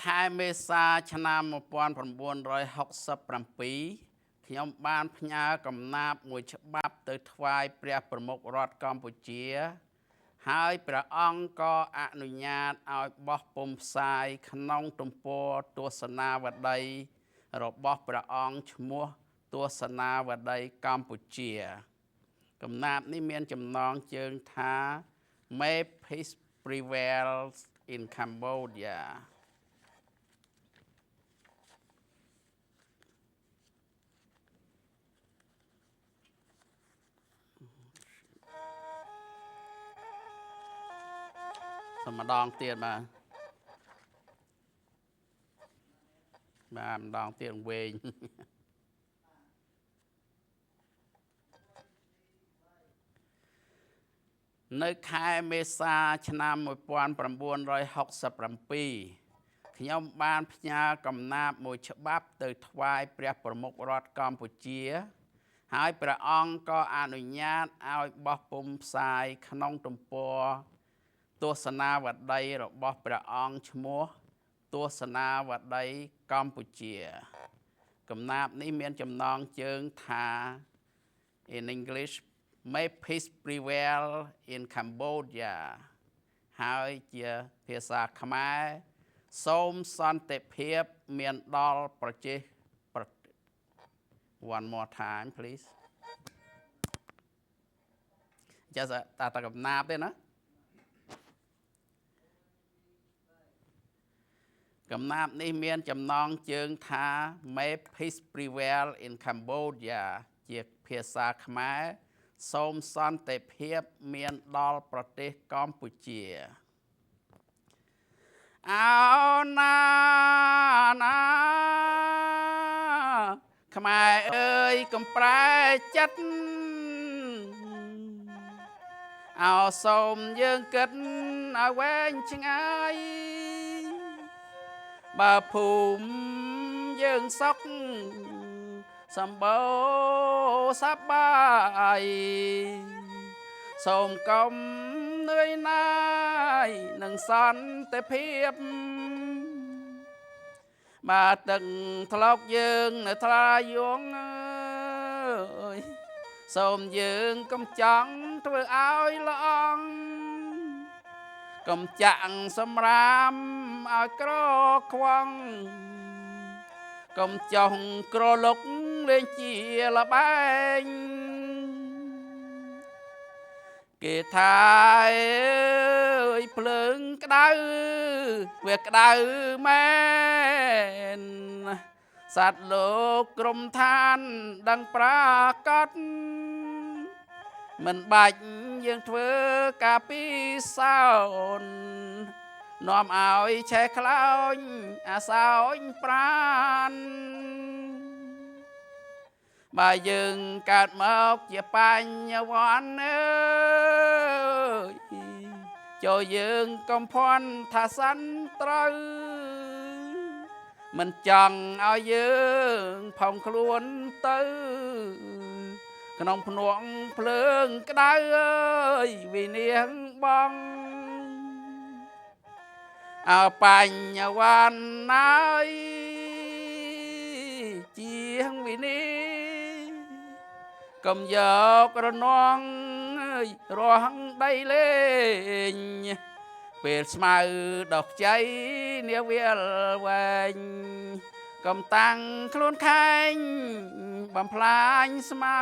ខែមេសាឆ្នាំ1967ខ្ញុំបានផ្ញើកំណាព្យមួយច្បាប់ទៅថ្វាយព្រះប្រមុខរដ្ឋកម្ពុជាហើយព្រះអង្គក៏អនុញ្ញាតឲ្យបោះពុម្ពផ្សាយក្នុងទំព័រទស្សនាវដ្តីរបស់ព្រះអង្គឈ្មោះទស្សនាវដ្តីកម្ពុជាកំណាព្យនេះមានចំណងជើងថា May Peace Prevails in Cambodiaម្ដងទៀតបាទម្ដងទៀតវែងនៅខែមេសាឆ្នាំ1967ខ្ញុំបានផ្ញើកំណាព្យមួយច្បាប់ទៅថ្វាយព្រះប្រមុខរដ្ឋកម្ពុជាហើយព្រះអង្គក៏អនុញ្ញាតឲ្យបោះពុម្ពផ្សាយក្នុងទំព័រទស្សនាវដ្តីរបស់ព្រះអង្គឈ្មោះទស្សនាវដ្តីកម្ពុជាកំណាព្យនេះមានចំណងជើងថា in English May peace prevail in Cambodia ហើយជាភាសាខ្មែរសូមសន្តិភាពមានដល់ប្រជា One more time please ចាសតាកំណាព្យទេណាកំណាព្យនេះមានចំណងជើងថា May peace prevail in Cambodia ជាភាសាខ្មែរសូមសន្តិភាពមានដល់ប្រទេសកម្ពុជាអោណាណាខ្មែរអើយកំប្រែចិត្តអោសូមយើងគិតឲ្យវែងឆ្ងាយបើភូមិយើងសុខសម្បូរសប្បាយសូមកុំនឿយណាយនឹងសន្តិភាពបើទឹកថ្លុកយើងនៅថ្លាយងអើយសូមយើងកុំចង់ធ្វើឲ្យល្អងកុំចាក់សម្រាមឲ្យក្រខ្វងកុំចុះក្រលុកលេងជាលបែងគេថាអើយភ្លើងក្តៅវាក្តៅមែនសត្វលោកក្រុមឋានដឹងប្រាកដមិនបាច់យើងធ្វើការពីសោននាំឲ្យឆេះខ្លោចអាសោញប្រានបើយើងកើតមកជាបញ្ញវន្តអើយចូលយើងកំភ័ន្តថាសិនត្រូវមិនចង់ឲ្យយើងផុងខ្លួនទៅក្នុងភ្នក់ភ្លើងក្តៅអើយវិនាងបងអើបញ្ញវន្តណាយជាងវិនីកុំយករនងអើយរងដីលេងពេលស្មៅដុះខ្ចីនាវាលវែងកុំតាំងខ្លួនខែងបំផ្លាញស្មៅ